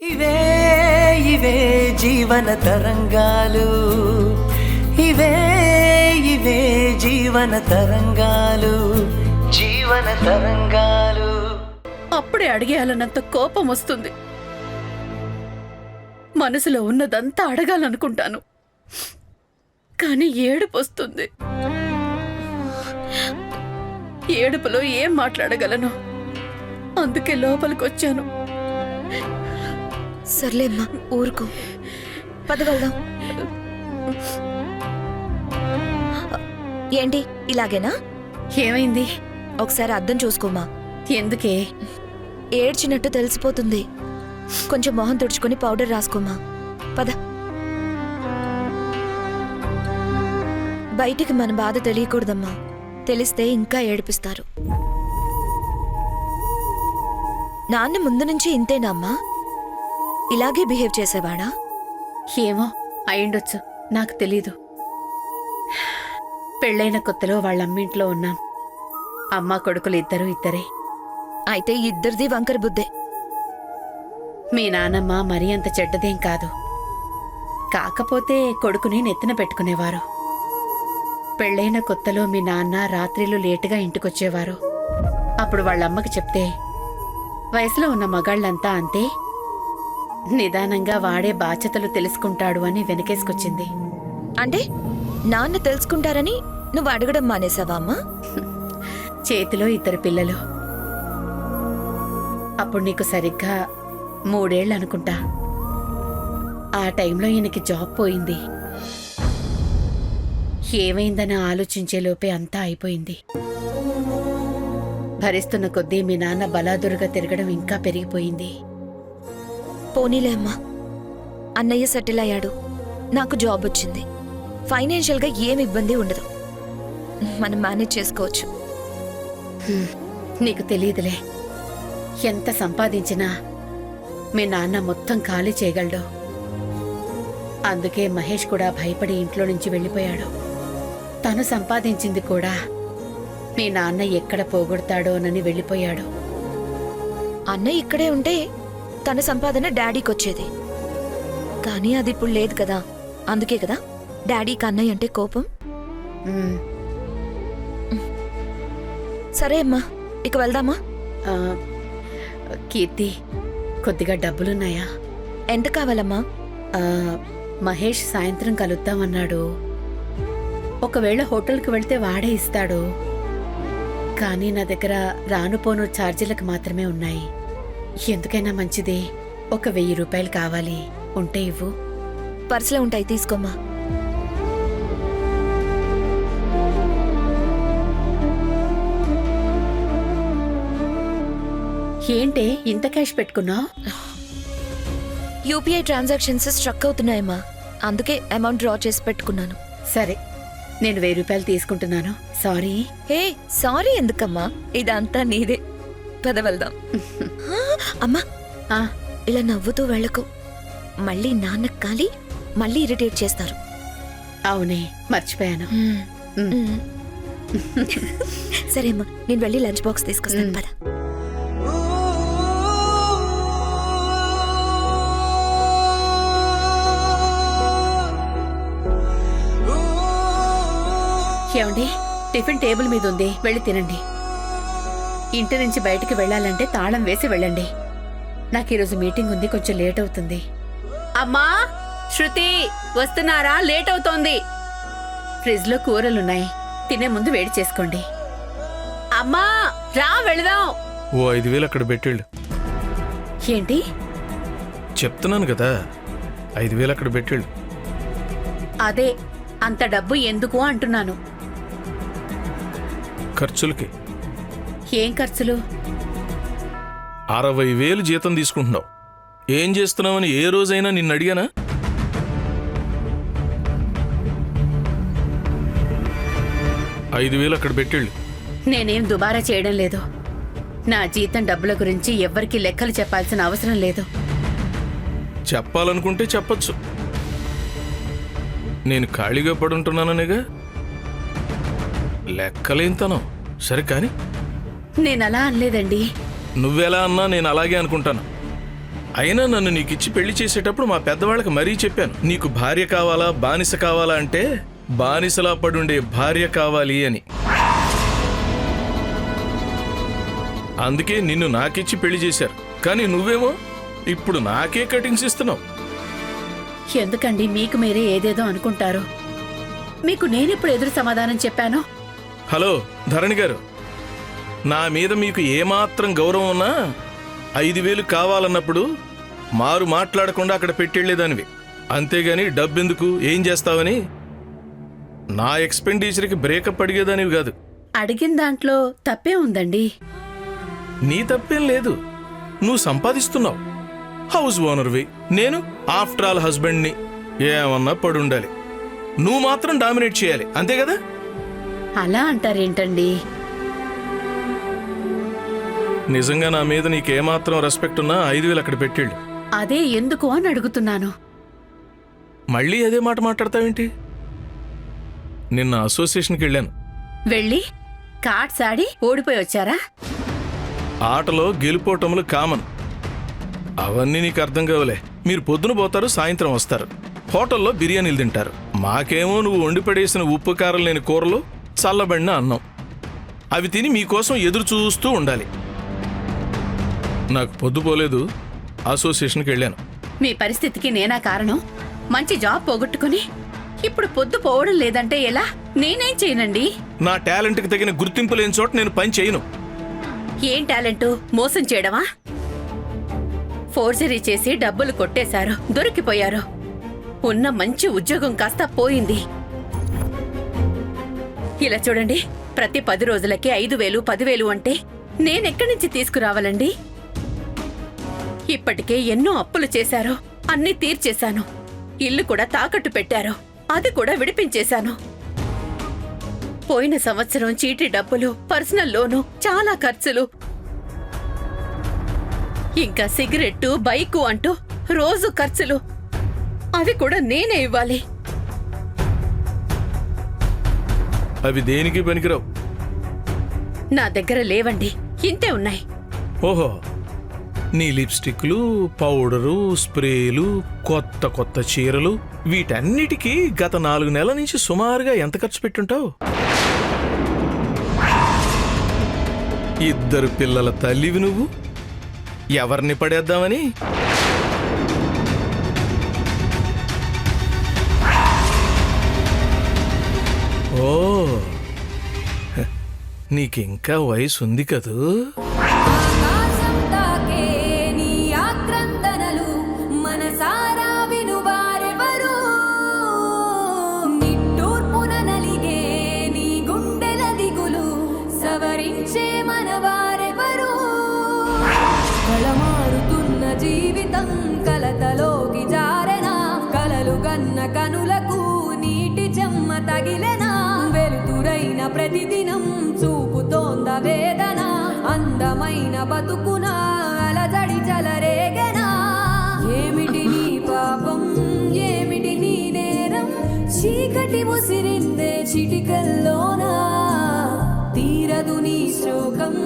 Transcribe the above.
ఇవే ఇవే జీవన తరంగాలు, ఇవే ఇవే జీవన తరంగాలు, జీవన తరంగాలు. అప్పుడే అడిగేయాలన్నంత కోపం వస్తుంది. మనసులో ఉన్నదంతా అడగాలనుకుంటాను, కానీ ఏడుపు వస్తుంది. ఏడుపులో ఏం మాట్లాడగలను, అందుకే లోపలికొచ్చాను. సర్లేమ్మా, ఊరుకో. పద వెళ్దాం. ఏంటి ఇలాగేనా? ఏమైంది? ఒకసారి అద్దం చూసుకోమా. ఎందుకే? ఏడ్చినట్టు తెలిసిపోతుంది. కొంచెం మొహం తుడుచుకొని పౌడర్ రాసుకోమా. పద. బయటికి మన బాధ తెలియకూడదమ్మా. తెలిస్తే ఇంకా ఏడిపిస్తారు. నాన్న ముందు నుంచి ఇంతేనా అమ్మా? ఇలాగే బిహేవ్ చేసేవాడా? ఏమో, అయిండొచ్చు, నాకు తెలీదు. పెళ్ళైన కొత్తలో వాళ్ళమ్మింట్లో ఉన్నాం. అమ్మ కొడుకులు ఇద్దరే. అయితే ఇద్దరిది వంకర బుద్ధే. మీ నానమ్మ మరీ అంత చెడ్డదేం కాదు. కాకపోతే కొడుకుని నెత్తిన పెట్టుకునేవారు. పెళ్ళైన కొత్తలో మీ నాన్న రాత్రిళ్ళు లేటుగా ఇంటికొచ్చేవారు. అప్పుడు వాళ్ళమ్మకి చెప్తే వయసులో ఉన్న మగాళ్ళంతా అంతే, నిదానంగా వాడే బాధ్యతలు తెలుసుకుంటాడు అని వెనకేసుకొచ్చింది. అంటే నాన్న తెలుసుకుంటారని నువ్వు అడగడం మానేసావా అమ్మా? చేతిలో ఇద్దరు పిల్లలు. అప్పుడు నీకు సరిగ్గా 3 ఏళ్ళు అనుకుంటా. ఆ టైంలో ఈయనకి జాబ్ పోయింది. ఏమైందని ఆలోచించేలోపే అంతా అయిపోయింది. భరిస్తున్న కొద్దీ మీ నాన్న బలాదురుగా తిరగడం ఇంకా పెరిగిపోయింది. పోనీలే అమ్మా, అన్నయ్య సెటిల్ అయ్యాడు, నాకు జాబ్ వచ్చింది. ఫైనాన్షియల్గా ఏం ఇబ్బంది ఉండదు, మనం మేనేజ్ చేసుకోవచ్చు. నీకు తెలియదులే, ఎంత సంపాదించినా మీ నాన్న మొత్తం ఖాళీ చేయగలడు. అందుకే మహేష్ కూడా భయపడి ఇంట్లో నుంచి వెళ్ళిపోయాడు. తను సంపాదించింది కూడా మీ నాన్న ఎక్కడ పోగొడతాడోనని వెళ్ళిపోయాడు. అన్నయ్య ఇక్కడే ఉంటే తన సంపాదన డాడీకి వచ్చేది, కానీ అది ఇప్పుడు లేదు కదా. అందుకే కదా డాడీకి అన్నయ్య అంటే కోపం. ఉమ్, సరే అమ్మా, ఇక వెళ్దామా? ఆ, కీర్తి, కొద్దిగా డబ్బులున్నాయా? ఎంత కావాలమ్మా? ఆ, మహేష్ సాయంత్రం కలుద్దామన్నాడు. ఒకవేళ హోటల్కి వెళ్తే వాడే ఇస్తాడు, కానీ నా దగ్గర రానుపోను ఛార్జీలకు మాత్రమే ఉన్నాయి. ఎందుకైనా మంచిది, ఒక 1000 రూపాయలు కావాలి, ఉంటే ఇవ్వు. పర్సులో ఉంటాయి, తీసుకోమ్మా. ఏంటే ఇంత క్యాష్ పెట్టుకున్నావు? యూపీఐ ట్రాన్సాక్షన్స్ స్ట్రక్ అవుతున్నాయమ్మా, అందుకే అమౌంట్ డ్రా చేసి పెట్టుకున్నాను. సరే, నేను 1000 రూపాయలు తీసుకుంటున్నాను. సారీ. హే, సారీ ఎందుకమ్మా, ఇదంతా నీదే. పద వెళ్దాం. అమ్మా, ఆ, ఇలా నవ్వుతూ వెళ్ళకు, మళ్ళీ నాన్నకు కాలి మళ్ళీ ఇరిటేట్ చేస్తారు. అవునే, మర్చిపోయాను. సరే అమ్మా, నేను వెళ్ళి లంచ్ బాక్స్ తీసుకొస్తాను. పద. ఏమండి, టిఫిన్ టేబుల్ మీద ఉంది, వెళ్ళి తినండి. ఇంటి నుంచి బయటికి వెళ్ళాలంటే తాళం వేసి వెళ్ళండి. నాకు ఈరోజు మీటింగ్ ఉంది, కొంచెం లేట్ అవుతుంది. అమ్మా, శృతి వస్తున్నారా? లేట్ అవుతోంది. ఫ్రిడ్జ్ లో కూరలున్నాయి, తినే ముందు వేడి చేసుకోండి. అమ్మా రా, వెళదాం. ఓ 5000 అక్కడ పెట్టేళ్ళు. ఏంటి చెప్తున్నాను కదా, 5000 అక్కడ పెట్టేళ్ళు. అదే, అంత డబ్బు ఎందుకు అంటున్నాను. ఖర్చులకి. ఏం ఖర్చులు? 60,000 జీతం తీసుకుంటున్నావు. ఏం చేస్తున్నావని ఏ రోజైనా నిన్ను అడిగానా? $5,000 అక్కడ పెట్టేళ్ళు. నేనేం దుబారా చేయడం లేదు. నా జీతం డబ్బుల గురించి ఎవ్వరికీ లెక్కలు చెప్పాల్సిన అవసరం లేదు. చెప్పాలనుకుంటే చెప్పచ్చు. నేను ఖాళీగా పడుంటున్నాననేగా. లెక్కలేంతనం. సరే కానీ నేనలా అనలేదండి. నువ్వెలా అన్నా నేను అలాగే అనుకుంటాను. అయినా నన్ను నీకిచ్చి పెళ్లి చేసేటప్పుడు మా పెద్దవాళ్ళకి మరీ చెప్పాను, నీకు భార్య కావాలా బానిస కావాలా అంటే బానిసలా పడుండే భార్య కావాలి అని. అందుకే నిన్ను నాకిచ్చి పెళ్లి చేశారు. కానీ నువ్వేమో ఇప్పుడు నాకే కటింగ్స్ ఇస్తున్నావు. ఎందుకండి మీకు మీరే ఏదేదో అనుకుంటారు? మీకు నేనెప్పుడు ఎదురు సమాధానం చెప్పాను? హలో ధరణి గారు, నా మీద మీకు ఏమాత్రం గౌరవం ఉన్నా 5,000 కావాలన్నప్పుడు మారు మాట్లాడకుండా అక్కడ పెట్టెళ్లేదానివి. అంతేగాని డబ్బెందుకు ఏం చేస్తావని నా ఎక్స్పెండిచర్కి బ్రేకప్ అడిగేదానివి కాదు. అడిగిన దాంట్లో తప్పే ఉందండి. నీ తప్పేం లేదు, నువ్వు సంపాదిస్తున్నావు, హౌస్ ఓనర్వి, నేను ఆఫ్టర్ ఆల్ హస్బెండ్ని. ఏమన్నా పడుండాలి, నువ్వు మాత్రం డామినేట్ చేయాలి, అంతే కదా? అలా అంటారేంటండి? నిజంగా నా మీద నీకేమాత్రం రెస్పెక్ట్ ఉన్నా 5,000 అక్కడ పెట్టేళ్ళు. అదే ఎందుకు అని అడుగుతున్నాను. మళ్ళీ అదే మాట మాట్లాడతావేంటి? నిన్న అసోసియేషన్కి వెళ్ళాను. వెళ్ళి కార్డ్స్ ఆడి ఓడిపోయి వచ్చారా? ఆటలో గెలుపోటములు కామన్, అవన్నీ నీకు అర్థం కావలే. మీరు పొద్దున పోతారు, సాయంత్రం వస్తారు, హోటల్లో బిర్యానీలు తింటారు. మాకేమో నువ్వు వండి పడేసిన ఉప్పు కారం లేని కూరలు, చల్లబడిన అన్నం, అవి తిని మీకోసం ఎదురు చూస్తూ ఉండాలి. నాకు పొద్దుపోలేదు, అసోసియేషన్కి వెళ్ళాను. మీ పరిస్థితికి నేనా కారణం? మంచి జాబ్ పోగొట్టుకుని ఇప్పుడు పొద్దు పోవడం లేదంటే ఎలా? నేనేం చేయనండి? నా టాలెంట్కి తగిన గుర్తింపు లేని చోట నేను పని చేయను. ఏం టాలెంటు? మోసం చేయడమా? ఫోర్జరీ చేసి డబ్బులు కొట్టేశారు, దొరికిపోయారు. ఉన్న మంచి ఉద్యోగం కాస్త పోయింది. ఇలా చూడండి, ప్రతి 10 రోజులకి 5,000 10,000 అంటే నేనెక్కడి నుంచి తీసుకురావాలండి? ఇప్పటికే ఎన్నో అప్పులు చేశారు, అన్నీ తీర్చేశాను. ఇల్లు కూడా తాకట్టు పెట్టారు, అది కూడా విడిపించేశాను. పోయిన సంవత్సరం చీటీ డబ్బులు, పర్సనల్ లోను, చాలా ఖర్చులు, ఇంకా సిగరెట్టు, బైకు అంటూ రోజు ఖర్చులు, అవి కూడా నేనే ఇవ్వాలి. అవి దేనికి పనికిరావు. నా దగ్గర లేవండి, ఇంతే ఉన్నాయి. ఓహో, నీ లిప్స్టిక్లు, పౌడరు, స్ప్రేలు, కొత్త కొత్త చీరలు, వీటన్నిటికీ గత 4 నెలల నుంచి సుమారుగా ఎంత ఖర్చు పెట్టుంటావు? 2 పిల్లల తల్లివి నువ్వు, ఎవరిని పడేద్దామని? ఓ, నీకింకా వయసు ఉంది కదూ? జీవితం కలతలోకి జారెనా, కలలు గన్న కనులకు నీటి చెమ్మ తగిలెనా, వెలుతురైన ప్రతిదినం చూపుతోంద వేదన, అందమైన బతుకున అలజడి చలరేగెనా. ఏమిటి నీ పాపం, ఏమిటి నీ నేరం, చీకటి ముసిరిందే చిటికల్లోనా, తీరదు నీ శోకం.